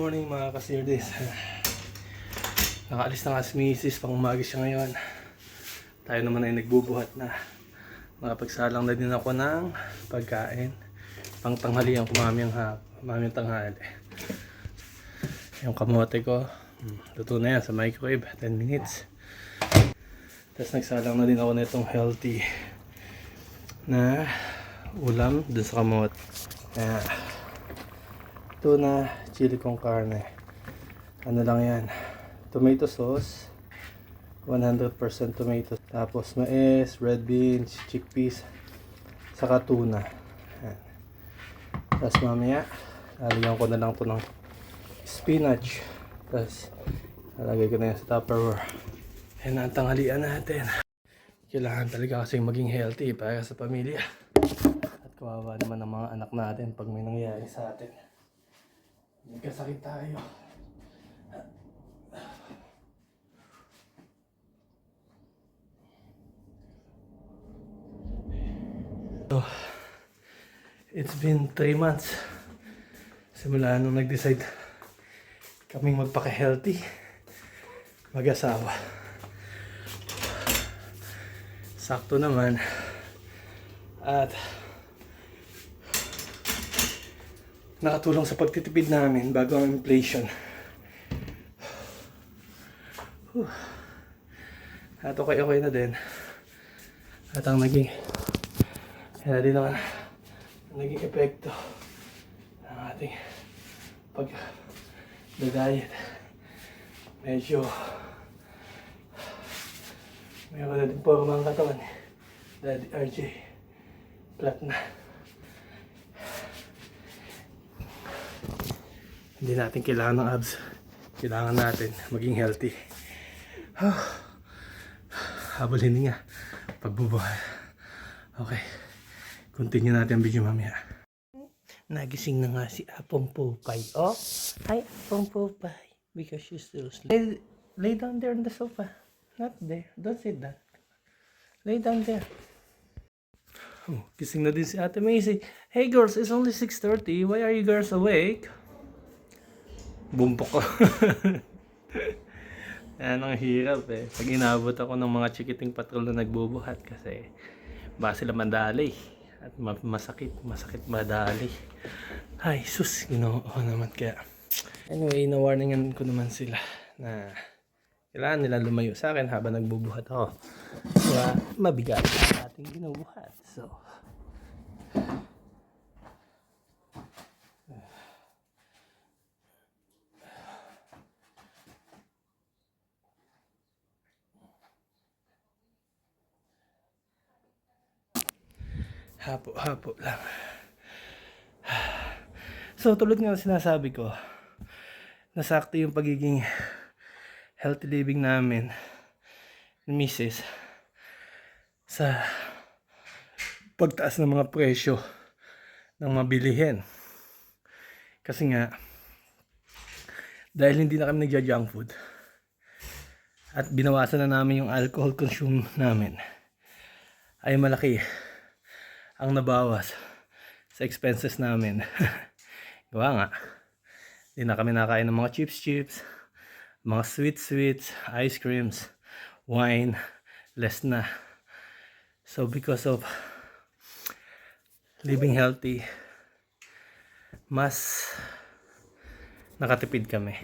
morning mga kasirdes. Nakaalis na nga si Mrs. Pang umaga siya ngayon. Tayo naman ay nagbubuhat na. Makapagsalang na din ako ng pagkain. Pang tanghalian ko maming tanghali. Yung kamote ko, luto na yan sa microwave, 10 minutes. Tapos nagsalang na din ako na itong healthy na ulam dun sa kamote. Tuna, chili con carne. Ano lang yan, tomato sauce, 100% tomato. Tapos mais, red beans, chickpeas, saka tuna. Yan. Tapos mamaya lalagyan ko na lang to ng spinach. Tapos lalagay ko na yan sa Tupperware. Yan ang tanghalian natin. Kailangan talaga kasi maging healthy para sa pamilya. At kawawa naman ang mga anak natin pag may nangyari sa atin. Nagkasakit tayo. So, it's been 3 months simula nung nag-decide kaming magpaka-healthy, mag-asawa. Sakto naman. At nakatulong sa pagtitipid namin bago ang inflation. At okay na din. At ang naging epekto ng ating pag-diet. Medyo mayroon na din po ang mga katawan. Daddy RJ flat na. Hindi natin kailangan ng abs. Kailangan natin maging healthy. Habol hininga. Pagbubuhay. Okay. Continue natin ang video mamaya. Nagising na nga si Apong Popay. Oh, hi Apong Popay. Because she's still asleep. Lay down there on the sofa. Not there. Don't sit down. Lay down there. Oh, gising na din si Ate Macy. Hey girls, it's only 6:30. Why are you girls awake? Bumpok ko. Yan ang hirap eh. Pag inabot ako ng mga chikiting patrol na nagbubuhat kasi ba sila madali. At masakit madali. Ay, sus, ginoo naman kaya. Anyway, na-warningan ko naman sila na kailangan nila lumayo sa akin habang nagbubuhat ako. Kaya mabigat ang ating ginubuhat. So, hapo lang. So, tulad nga sinasabi ko, nasakto yung pagiging healthy living namin ni Mrs. sa pagtaas ng mga presyo ng mabilihin. Kasi nga, dahil hindi na kami nagja-junk food at binawasan na namin yung alcohol consume namin, ay malaki ang nabawas sa expenses namin. Gawa nga, hindi na kami nakain ng mga chips, mga sweets, ice creams, wine, less na. So because of living healthy, mas nakatipid kami.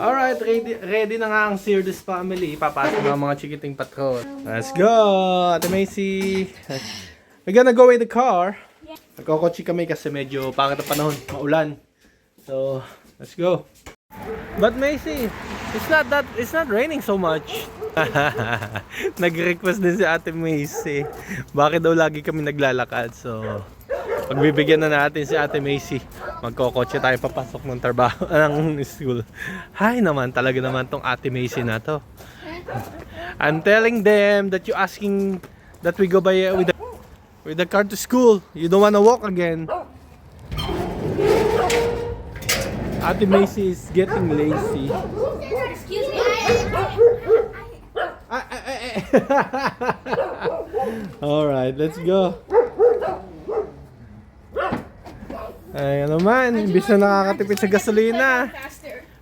Alright, ready na nga ang Sirdes family. Papasok na ang mga chikiting patrol. Let's go, Ate Macy. We're gonna go in the car. Nagkokotsi kami kasi medyo pangit ang panahon, maulan. So, let's go. But Macy, it's not raining so much. Nag-request din si Ate Macy. Bakit daw lagi kami naglalakad? So, pagbibigyan na natin si Ate Macy. Magkokotse tayo papasok ng trabaho, ng school. Hi naman, talaga naman tong Ate Macy na to. I'm telling them that you asking that we go by with the car to school. You don't wanna walk again. Ate Macy is getting lazy. Excuse me. Alright, let's go. Ay, ano man, imbis na nakakatipid sa gasolina.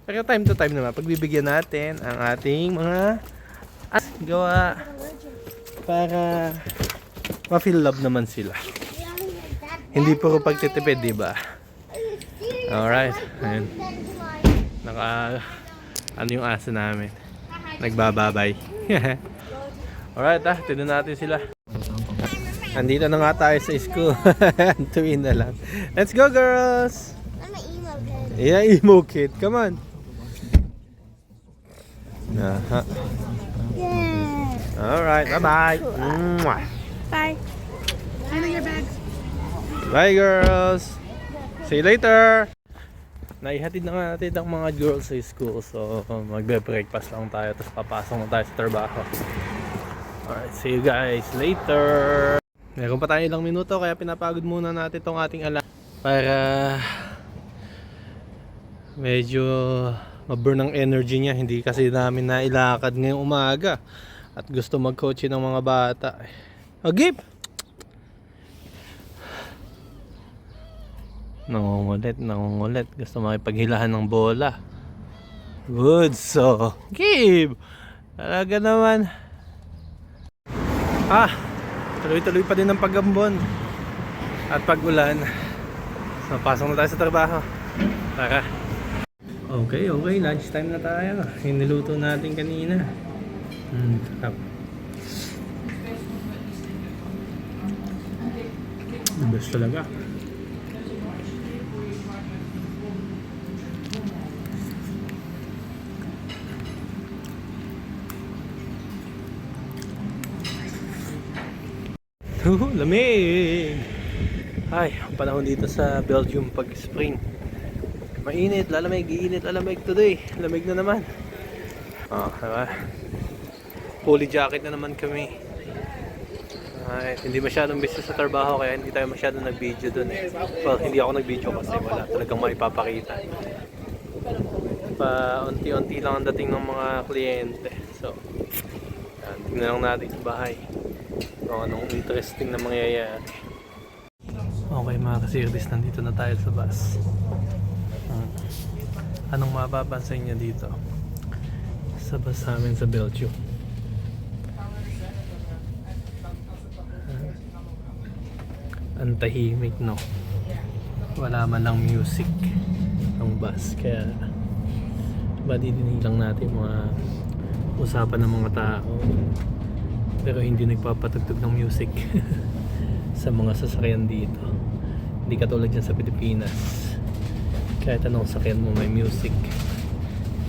Pero time to time naman, pagbibigyan natin ang ating mga gawa para ma-feel love naman sila. Hindi puro pagtitipid, di ba? Alright. Ayun. Ano yung aso namin? Nagbababay. Alright, tignan natin sila. Andito na nga tayo sa school. Tuwin na lang. Let's go, girls! I'm an emo kid. Yeah, emo kid. Come on. Aha. Yeah. Alright, bye-bye. Mwah. Bye. I know your bags. Bye, girls! See you later! Naihatid na nga natin ang mga girls sa school. So, magbe-breakfast lang tayo. Tapos papasok na tayo sa trabaho. Alright, see you guys later! Meron pa tayo ilang minuto kaya pinapagod muna natin itong ating alarm para medyo ma-burn ang energy niya. Hindi kasi namin nailakad ngayong umaga at gusto mag-coach ng mga bata. Agip! Nangungulit. Gusto makipaghilahan ng bola. Good, so Gib! Talaga naman. Tuloy-tuloy pa din ang paggambon at pag-ulan. So, pasok na tayo sa trabaho. Tara. Okay, lunch time na tayo. Yung niluto natin kanina. Sarap. The best talaga. Lamig! Ay, ang panahon dito sa Belgium pag spring. Mainit, lalamig, iinit, lalamig today. Lamig na naman. Diba? Fully jacket na naman kami. Ay, hindi masyadong busy sa trabaho kaya hindi tayo masyadong nag-video dun eh. Well, hindi ako nag-video kasi wala talagang maipapakita. Unti-unti lang ang dating ng mga kliyente. So, yan, tingnan lang natin sa bahay kung anong interesting na mangyayari. Okay mga ka-service, nandito na tayo sa bus. Anong mapapansin niya dito sa bus namin sa Belgium? Ang tahimik, no? Wala man lang music ang bus, kaya madidinig lang natin mga usapan ng mga tao pero hindi nagpapatugtog ng music sa mga sasakyan dito. Hindi katulad dyan sa Pilipinas, kahit anong sakyan mo may music.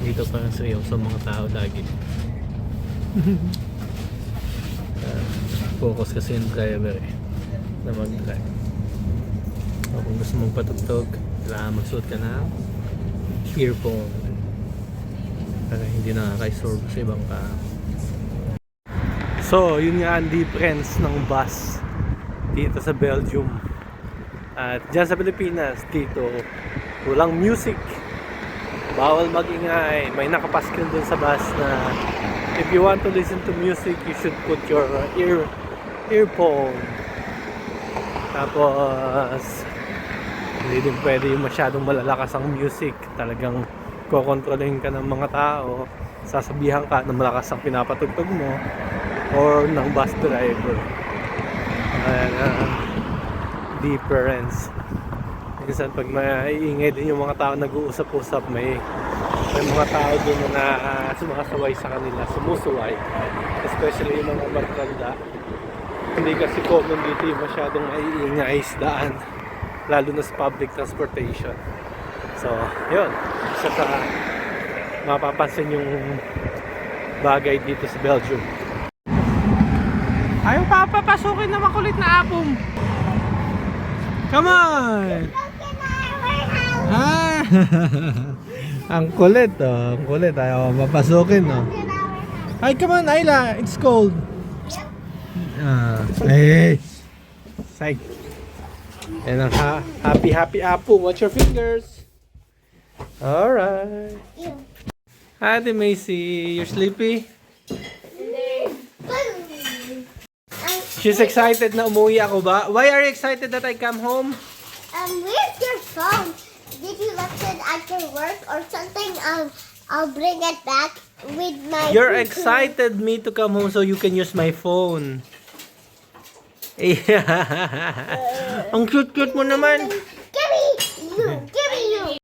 Dito parang seryoso mga tao lagi. Focus kasi yung driver na mag-drive. So, kung gusto mong patugtog, kailangan magsuot ka ng earphone para hindi nakaka-istorbo sa ibang tao. So, yun nga ang difference ng bus dito sa Belgium. At dyan sa Pilipinas, dito walang music, bawal mag-ingay. May nakapaskil dun sa bus na if you want to listen to music, you should put your earphone. Tapos hindi din pwede yung masyadong malalakas ang music. Talagang kokontrolin ka ng mga tao, sasabihan ka na malakas ang pinapatugtog mo or ng bus driver. Difference. Minsan pag maiingay din yung mga tao nag-uusap-usap, may mga tao doon na sumasaway sa kanila, sumusuway, especially yung mga barkada. Hindi kasi common dito yung masyadong maiingay isdaan, lalo na sa public transportation. So yun, isa sa mapapansin yung bagay dito sa Belgium. Ayaw papapasukin na makulit na apong. Come on! Ang kulit, oh. Ang kulit. Ayaw papasukin, oh. Ay, come on, Ayla. It's cold. Hey! Psych. And ang happy apo. Watch your fingers. Alright. Ate Macy, you're sleepy? She's excited na umuwi ako ba? Why are you excited that I come home? Where's your phone? Did you left it at your work or something? I'll bring it back with my. You're cuckoo. excited me to come home so you can use my phone. Ang cute-cute mo naman. Gimme you.